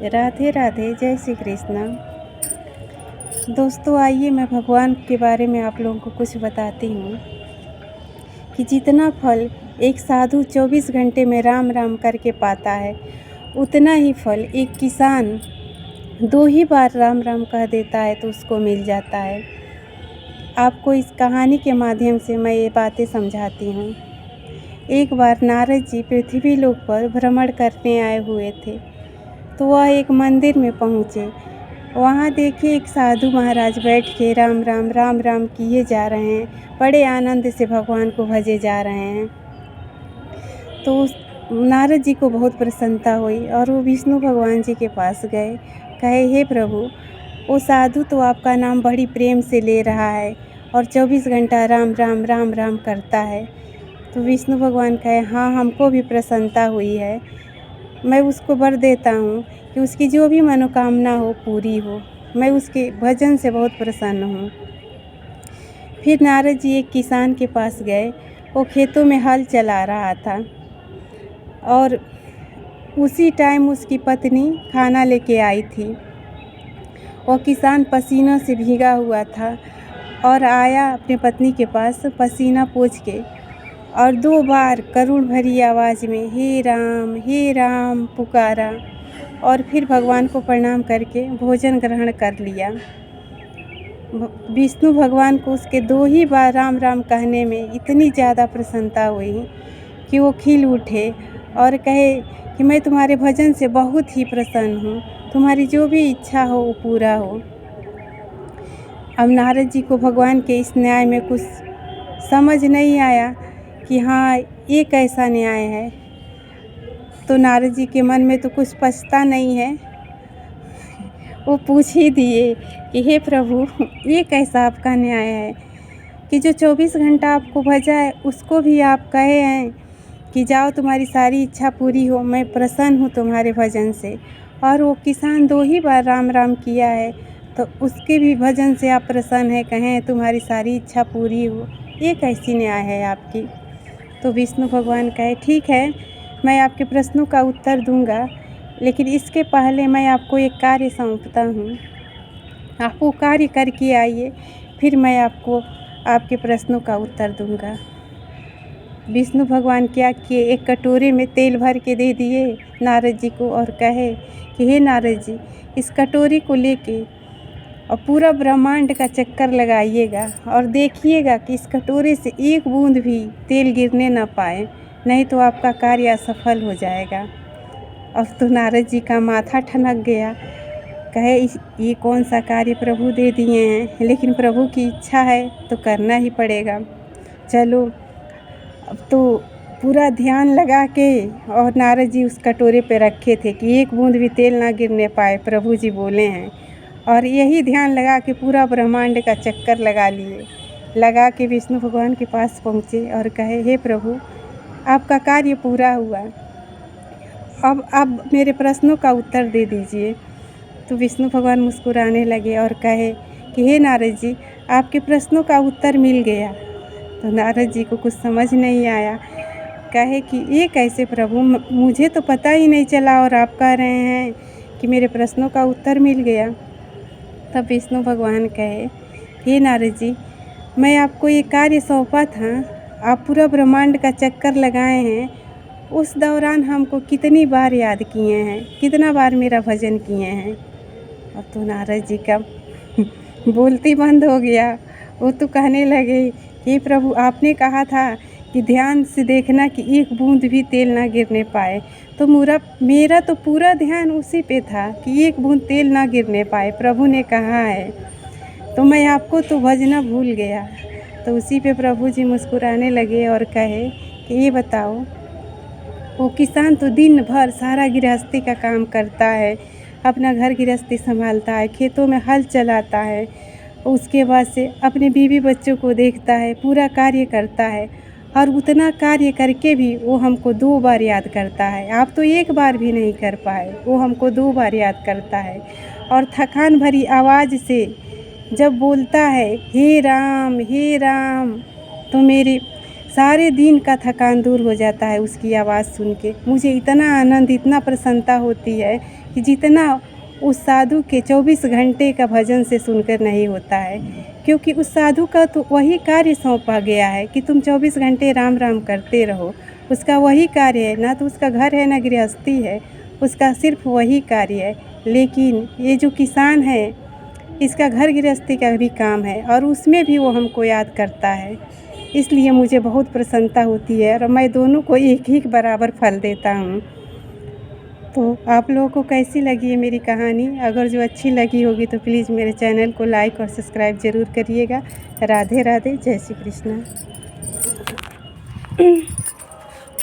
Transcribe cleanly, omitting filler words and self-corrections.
राधे राधे, जय श्री कृष्णा। दोस्तों, आइए मैं भगवान के बारे में आप लोगों को कुछ बताती हूँ कि जितना फल एक साधु 24 घंटे में राम राम करके पाता है, उतना ही फल एक किसान 2 ही बार राम राम कह देता है तो उसको मिल जाता है। आपको इस कहानी के माध्यम से मैं ये बातें समझाती हूँ। एक बार नारद जी पृथ्वी लोक पर भ्रमण करने आए हुए थे, तो वह एक मंदिर में पहुँचे। वहाँ देखिए एक साधु महाराज बैठ के राम राम किए जा रहे हैं, बड़े आनंद से भगवान को भजे जा रहे हैं। तो नारद जी को बहुत प्रसन्नता हुई और वो विष्णु भगवान जी के पास गए। कहे, हे प्रभु, वो साधु तो आपका नाम बड़ी प्रेम से ले रहा है और 24 घंटा राम राम करता है। तो विष्णु भगवान कहे, हाँ, हमको भी प्रसन्नता हुई है। मैं उसको वर देता हूँ कि उसकी जो भी मनोकामना हो पूरी हो। मैं उसके भजन से बहुत प्रसन्न हूँ। फिर नारद जी एक किसान के पास गए। वो खेतों में हल चला रहा था और उसी टाइम उसकी पत्नी खाना लेके आई थी। वो किसान पसीनों से भीगा हुआ था और आया अपनी पत्नी के पास पसीना पोंछ के और 2 बार करुण भरी आवाज़ में हे राम पुकारा और फिर भगवान को प्रणाम करके भोजन ग्रहण कर लिया। विष्णु भगवान को उसके 2 ही बार राम राम कहने में इतनी ज़्यादा प्रसन्नता हुई कि वो खिल उठे और कहे कि मैं तुम्हारे भजन से बहुत ही प्रसन्न हूँ, तुम्हारी जो भी इच्छा हो वो पूरा हो। अब नारद जी को भगवान के इस न्याय में कुछ समझ नहीं आया कि हाँ, ये कैसा न्याय है। तो नारद जी के मन में तो कुछ पछता नहीं है। वो पूछ ही दिए कि हे प्रभु, ये कैसा आपका न्याय है कि जो 24 घंटा आपको भजा है उसको भी आप कहे हैं कि जाओ तुम्हारी सारी इच्छा पूरी हो, मैं प्रसन्न हूँ तुम्हारे भजन से। और वो किसान 2 ही बार राम राम किया है तो उसके भी भजन से आप प्रसन्न हैं, कहें तुम्हारी सारी इच्छा पूरी हो। ये कैसी न्याय है आपकी। तो विष्णु भगवान कहे, ठीक है, मैं आपके प्रश्नों का उत्तर दूंगा, लेकिन इसके पहले मैं आपको एक कार्य सौंपता हूँ। आप वो कार्य करके आइए, फिर मैं आपको आपके प्रश्नों का उत्तर दूंगा। विष्णु भगवान क्या किए, एक कटोरे में तेल भर के दे दिए नारद जी को और कहे कि हे नारद जी, इस कटोरी को लेके और पूरा ब्रह्मांड का चक्कर लगाइएगा और देखिएगा कि इस कटोरे से एक बूंद भी तेल गिरने ना पाए, नहीं तो आपका कार्य असफल हो जाएगा। अब तो नारद जी का माथा ठनक गया। कहे, ये कौन सा कार्य प्रभु दे दिए हैं, लेकिन प्रभु की इच्छा है तो करना ही पड़ेगा। चलो, अब तो पूरा ध्यान लगा के और नारद जी उस कटोरे पे रखे थे कि एक बूंद भी तेल ना गिरने पाए, प्रभु जी बोले हैं। और यही ध्यान लगा के पूरा ब्रह्मांड का चक्कर लगा लिए। लगा के विष्णु भगवान के पास पहुँचे और कहे, हे प्रभु, आपका कार्य पूरा हुआ, अब आप मेरे प्रश्नों का उत्तर दे दीजिए। तो विष्णु भगवान मुस्कुराने लगे और कहे कि हे नारद जी, आपके प्रश्नों का उत्तर मिल गया। तो नारद जी को कुछ समझ नहीं आया। कहे कि ये कैसे प्रभु, मुझे तो पता ही नहीं चला और आप कह रहे हैं कि मेरे प्रश्नों का उत्तर मिल गया। तब विष्णु भगवान कहे, हे नारद जी, मैं आपको ये कार्य सौंपा था, आप पूरा ब्रह्मांड का चक्कर लगाए हैं, उस दौरान हमको कितनी बार याद किए हैं, कितना बार मेरा भजन किए हैं। अब तो नारद जी का बोलती बंद हो गया। वो तो कहने लगे, हे प्रभु, आपने कहा था कि ध्यान से देखना कि एक बूंद भी तेल ना गिरने पाए, तो मेरा तो पूरा ध्यान उसी पे था कि एक बूंद तेल ना गिरने पाए, प्रभु ने कहा है, तो मैं आपको तो भजना भूल गया। तो उसी पे प्रभु जी मुस्कुराने लगे और कहे कि ये बताओ, वो किसान तो दिन भर सारा गृहस्थी का काम करता है, अपना घर गृहस्थी संभालता है, खेतों में हल चलाता है, उसके बाद से अपने बीवी बच्चों को देखता है, पूरा कार्य करता है, और उतना कार्य करके भी वो हमको 2 बार याद करता है। आप तो 1 बार भी नहीं कर पाए, वो हमको 2 बार याद करता है। और थकान भरी आवाज़ से जब बोलता है हे राम, तो मेरे सारे दिन का थकान दूर हो जाता है उसकी आवाज़ सुन के। मुझे इतना आनंद, इतना प्रसन्नता होती है कि जितना उस साधु के 24 घंटे का भजन से सुनकर नहीं होता है। क्योंकि उस साधु का तो वही कार्य सौंपा गया है कि तुम 24 घंटे राम राम करते रहो। उसका वही कार्य है, ना तो उसका घर है ना गृहस्थी है, उसका सिर्फ वही कार्य है। लेकिन ये जो किसान है, इसका घर गृहस्थी का भी काम है और उसमें भी वो हमको याद करता है। इसलिए मुझे बहुत प्रसन्नता होती है और मैं दोनों को एक ही बराबर फल देता हूँ। तो आप लोगों को कैसी लगी है मेरी कहानी? अगर जो अच्छी लगी होगी तो प्लीज़ मेरे चैनल को लाइक और सब्सक्राइब ज़रूर करिएगा। राधे राधे, जय श्री कृष्ण।